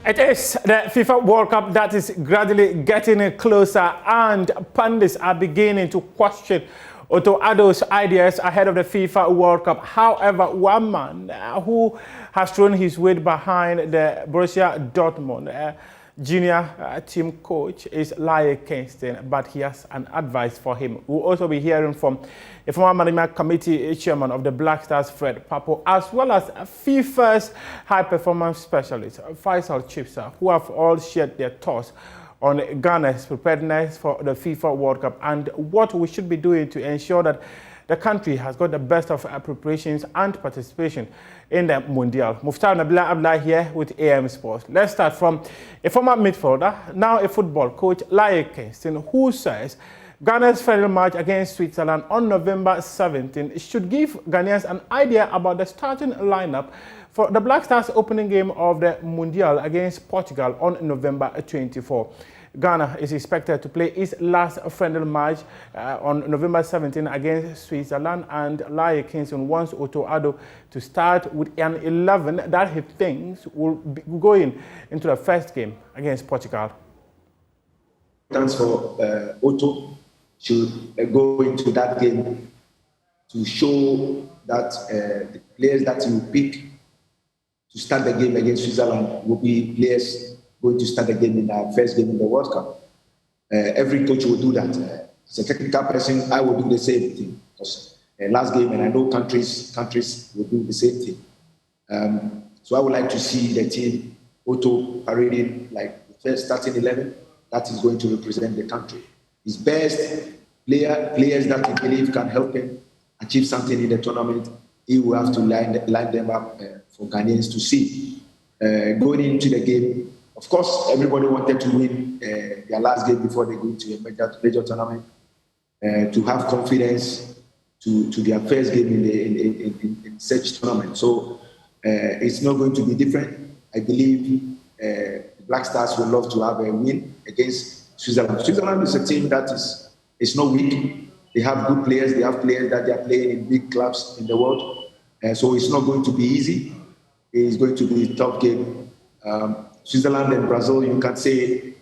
It is the FIFA World Cup that is gradually getting closer, and pundits are beginning to question Otto Addo's ideas ahead of the FIFA World Cup. However, one man who has thrown his weight behind the Borussia Dortmund junior team coach is Laie Kingston, but he has an advice for him. We'll also be hearing from a former management committee chairman of the Black Stars, Fred Papo, as well as FIFA's high-performance specialist, Faisal Chipsa, who have all shared their thoughts on Ghana's preparedness for the FIFA World Cup and what we should be doing to ensure that the country has got the best of preparations and participation in the Mundial. Muftawu, Nabila, Abdulai here with AM Sports. Let's start from a former midfielder, now a football coach, Laie Kingston, who says Ghana's final match against Switzerland on November 17 should give Ghanaians an idea about the starting lineup for the Black Stars opening game of the Mundial against Portugal on November 24. Ghana is expected to play its last friendly match on November 17 against Switzerland, and Laie Kingston wants Otto Addo to start with an 11 that he thinks will be going into the first game against Portugal. Thanks for Otto to go into that game to show that the players that you pick to start the game against Switzerland will be players going to start the game in our first game in the World Cup. Every coach will do that. As a technical person, I will do the same thing. Because last game, and I know countries will do the same thing. So I would like to see the team Otto parading like the first starting 11 that is going to represent the country. His best players that he believes can help him achieve something in the tournament, he will have to line them up for Ghanaians to see. Going into the game, of course, everybody wanted to win their last game before they go into a major tournament, to have confidence to their first game in such tournament. So it's not going to be different. I believe the Black Stars would love to have a win against Switzerland. Switzerland is a team that is not weak. They have good players. They have players that they are playing in big clubs in the world. So it's not going to be easy. It's going to be a tough game. Switzerland and Brazil, you can say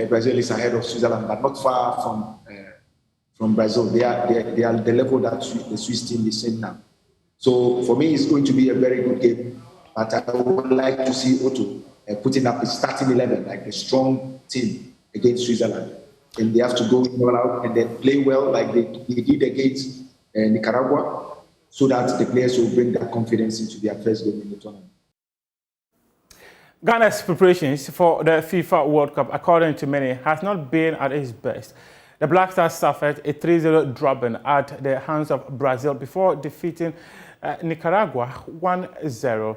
Brazil is ahead of Switzerland, but not far from Brazil. They are the level that the Swiss team is in now. So for me, it's going to be a very good game. But I would like to see Otto putting up a starting 11, like a strong team against Switzerland. And they have to go all out and then play well like they did against Nicaragua, so that the players will bring that confidence into their first game in the tournament. Ghana's preparations for the FIFA World Cup, according to many, has not been at its best. The Black Stars suffered a 3-0 drubbing at the hands of Brazil before defeating Nicaragua 1-0.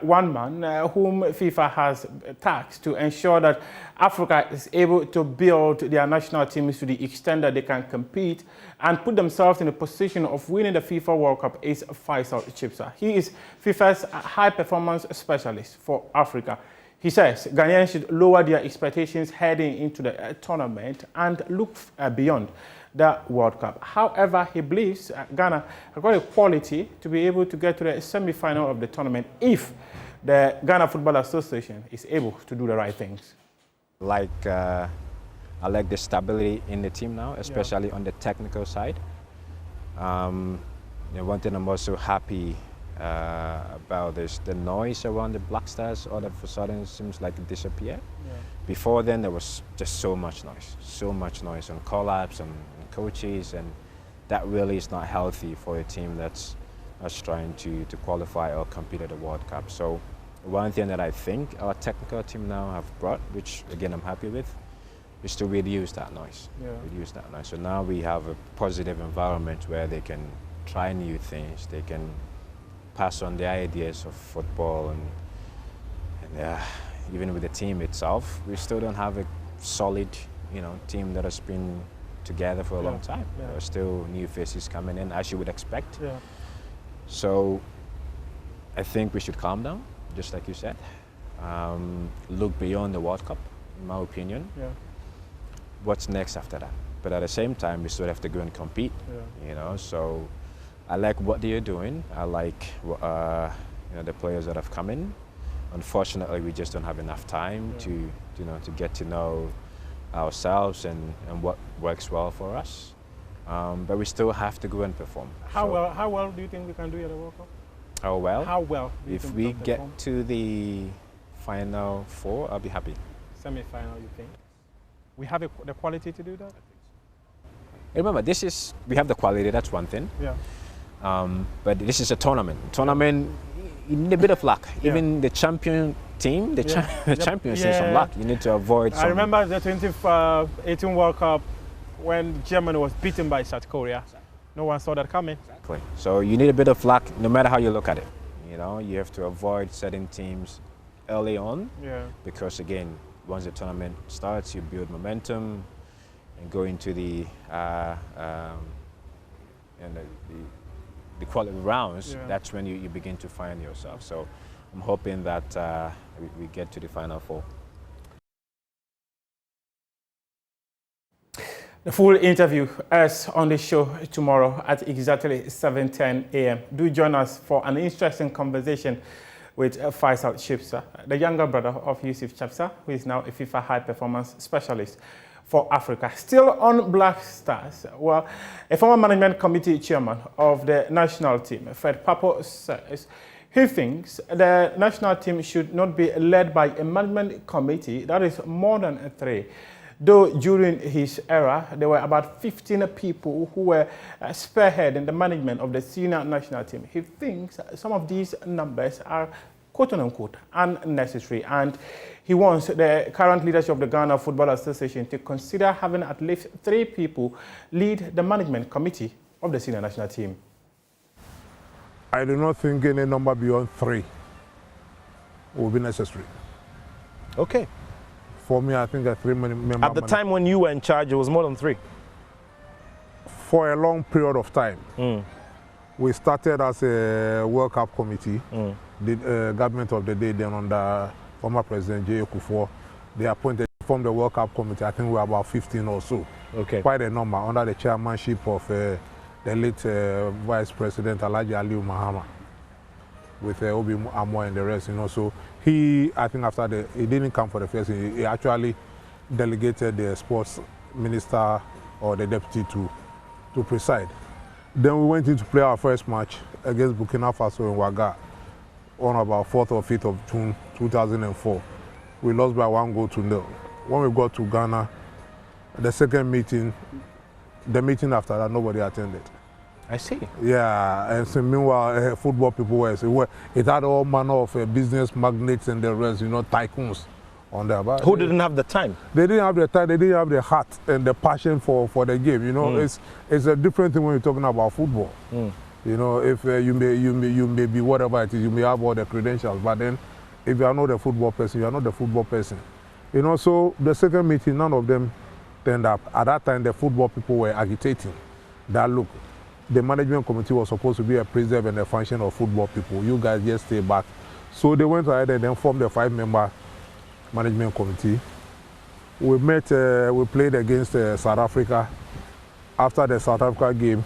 One man whom FIFA has tasked to ensure that Africa is able to build their national teams to the extent that they can compete and put themselves in a position of winning the FIFA World Cup is Faisal Chipsa. He is FIFA's high-performance specialist for Africa. He says Ghanaians should lower their expectations heading into the tournament and look beyond the World Cup. However, he believes Ghana have got a quality to be able to get to the semi-final of the tournament if the Ghana Football Association is able to do the right things. I like the stability in the team now, especially on the technical side. One thing I'm also happy about is the noise around the Black Stars all of a sudden seems like it disappeared. Before then, there was just so much noise on call-ups and coaches, and that really is not healthy for a team that's trying to qualify or compete at the World Cup. So one thing that I think our technical team now have brought, which again I'm happy with, is to reduce that noise. So now we have a positive environment where they can try new things, they can pass on their ideas of football, and even with the team itself, we still don't have a solid, team that has been together for a long time. There are still new faces coming in, as you would expect. So I think we should calm down, just like you said. Look beyond the World Cup, in my opinion. What's next after that? But at the same time, we still have to go and compete. So I like what they're doing. I like the players that have come in. unfortunately, we just don't have enough time to get to know ourselves and what works well for us. But we still have to go and perform. How well do you think we can do at the World Cup? How well? How well? If we get to the final 4, I'll be happy. Semi-final, you think? We have the quality to do that? Remember, we have the quality, that's one thing. Yeah. But this is a tournament. You need a bit of luck. Yeah. Even the champion team, the champions need some luck. You need to avoid some... I remember the 2018 World Cup when Germany was beaten by South Korea. No one saw that coming. Exactly. So you need a bit of luck, no matter how you look at it. You have to avoid certain teams early on. Yeah. Because again, once the tournament starts, you build momentum and go into the quality rounds. Yeah. That's when you begin to find yourself. So I'm hoping that we get to the final 4. The full interview is on the show tomorrow at exactly 7:10 a.m. Do join us for an interesting conversation with Faisal Chipsa, the younger brother of Yusuf Chipsa, who is now a FIFA high performance specialist for Africa. Still on Black Stars, well, a former management committee chairman of the national team, Fred Papo, says he thinks the national team should not be led by a management committee that is more than 3. Though during his era, there were about 15 people who were spearheading the management of the senior national team. He thinks some of these numbers are quote-unquote unnecessary, and he wants the current leadership of the Ghana Football Association to consider having at least 3 people lead the management committee of the senior national team. I do not think any number beyond 3 will be necessary. Okay. For me, I think a 3-member... At the time when you were in charge, it was more than 3. For a long period of time. We started as a World Cup committee. The government of the day, then under former President J. Kufuor, they appointed from the World Cup committee. I think we were about 15 or so. Okay. Quite a number under the chairmanship of the late Vice President Alhaji Aliu Mahama, with Obi Amwa and the rest, So he, I think after he didn't come for the first, he actually delegated the sports minister or the deputy to preside. Then we went in to play our first match against Burkina Faso in Ouaga on about 4th or 5th of June 2004. We lost by 1-0. When we got to Ghana, the second meeting, the meeting after that, nobody attended. I see. Yeah, and so meanwhile, football people were, it had all manner of business magnates and the rest, tycoons on there. But who didn't have the time? They didn't have the time, they didn't have the heart and the passion for the game, It's a different thing when you're talking about football. If you may be whatever it is, you may have all the credentials, but then if you are not a football person, you are not the football person. So the second meeting, none of them turned up. At that time, the football people were agitating that, look, the management committee was supposed to be a preserve and a function of football people. You guys just stay back. So they went ahead and then formed a 5-member management committee. We met, we played against South Africa. After the South Africa game,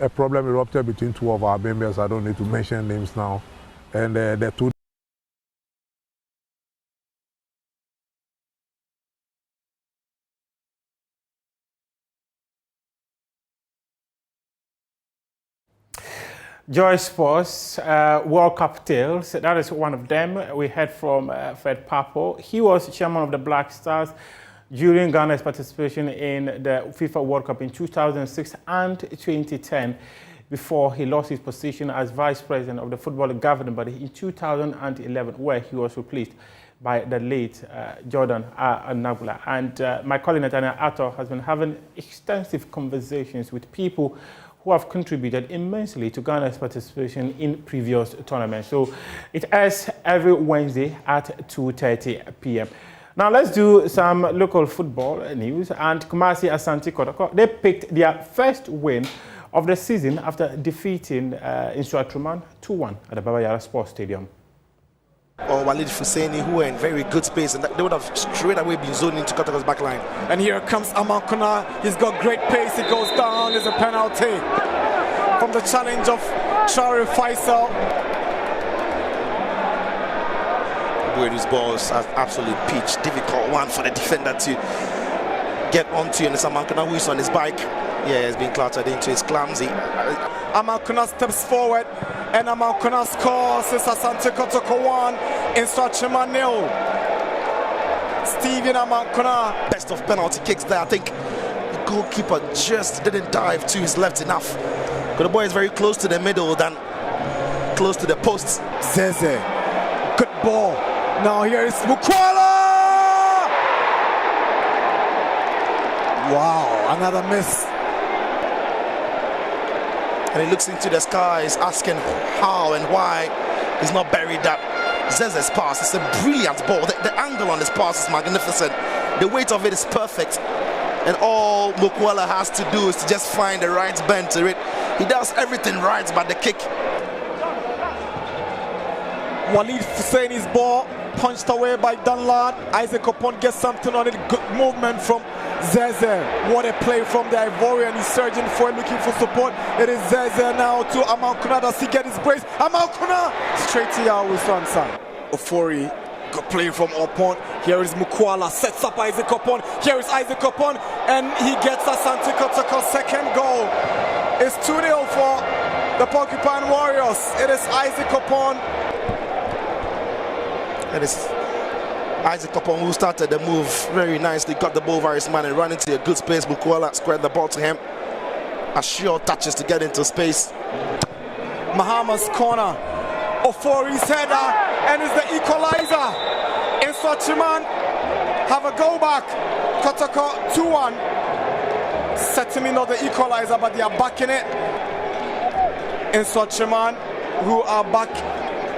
a problem erupted between 2 of our members. I don't need to mention names now. And the 2. Joy Sports World Cup Tales, that is one of them. We heard from Fred Papo. He was chairman of the Black Stars during Ghana's participation in the FIFA World Cup in 2006 and 2010 before he lost his position as vice president of the football governing body in 2011, where he was replaced by the late Jordan Nabila. And my colleague Nathaniel Ato has been having extensive conversations with people who have contributed immensely to Ghana's participation in previous tournaments. So it airs every Wednesday at 2:30 p.m. Now let's do some local football news. And Kumasi Asante Kotoko, they picked their first win of the season after defeating Insuatruman 2-1 at the Baba Yara Sports Stadium. Or Walid Fuseni, who were in very good space, and they would have straight away been zoned into Kotoko's back line. And here comes Amankuna. He's got great pace. It goes down. There's a penalty from the challenge of Shari Faisal. Bueru's ball is an absolute pitch. Difficult one for the defender to get onto. And it's Amankuna who is on his bike. Yeah, he's been clattered into. It's clumsy. Amankuna steps forward and Amankuna scores. It's Asante Kotoko 1, Instruction 0. Steven Amankuna. Best of penalty kicks there. I think the goalkeeper just didn't dive to his left enough. But the boy is very close to the middle than close to the posts. Zeze, good ball. Now here is Mukwala. Wow, another miss. And he looks into the skies asking how and why he's not buried that. Zeze's pass, it's a brilliant ball. The angle on this pass is magnificent. The weight of it is perfect. And all Mukwala has to do is to just find the right bend to it. He does everything right, but the kick. Walid Husseini's ball punched away by Danlad. Isaac Opon gets something on it. Good movement from Zeze. What a play from the Ivorian. He's surging for it, looking for support. It is Zeze now to Amankuna. Does he get his brace? Amankuna straight to Yahoo Swanson. Ofori, good play from Opon. Here is Mukwala, sets up Isaac Opon. Here is Isaac Opon, and he gets Asante Kotoko's second goal. It's 2-0 for the Porcupine Warriors. It is Isaac Opon. And it's Isaac Opon who started the move very nicely, got the ball over his man and ran into a good space. Mukwala squared the ball to him. Assured touches to get into space. Mahama's corner. Ofori's header, and is the equalizer. Insuachiman have a go back. Kotoko 2-1. Certainly not the equalizer, but they are back in it. Insuachiman who are back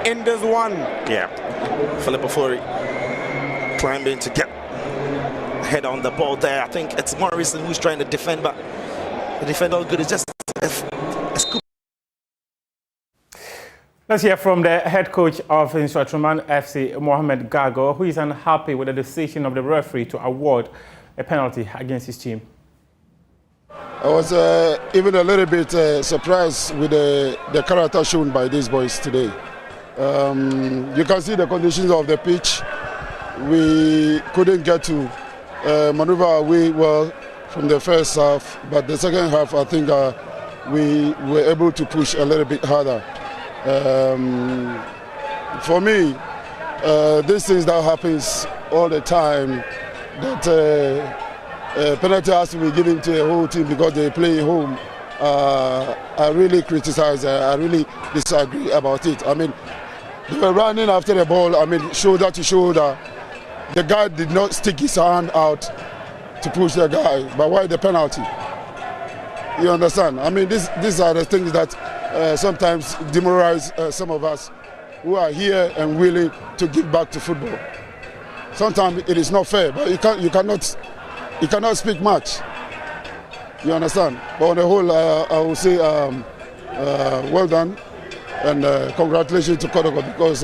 in this one. Yeah, Philip Ofori climbing to get head on the ball there. I think it's Morrison who's trying to defend, but the defender good is just a scoop. Let's hear from the head coach of Insuachiman FC, Mohamed Gago, who is unhappy with the decision of the referee to award a penalty against his team. I was even a little bit surprised with the character shown by these boys today. You can see the conditions of the pitch. We couldn't get to maneuver away well from the first half, but the second half I think we were able to push a little bit harder. For me, these things that happens all the time, that penalty has to be given to the whole team because they play home. I really criticize, I really disagree about it. I mean, they were running after the ball, I mean, shoulder to shoulder. The guy did not stick his hand out to push the guy, but why the penalty? You understand? I mean, these are the things that sometimes demoralize some of us who are here and willing to give back to football. Sometimes it is not fair, but you cannot speak much. You understand? But on the whole, I will say well done and congratulations to Kotoko because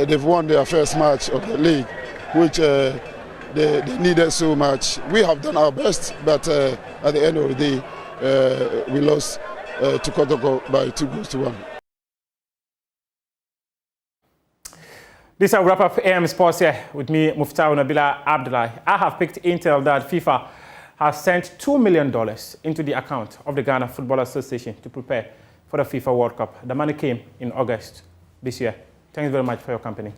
they've won their first match of the league, which they needed so much. We have done our best, but at the end of the day, we lost to Kotoko by 2-1. This is a wrap up AM Sports here with me, Muftawu, Nabila, Abdulai. I have picked intel that FIFA has sent $2 million into the account of the Ghana Football Association to prepare for the FIFA World Cup. The money came in August this year. Thanks very much for your company.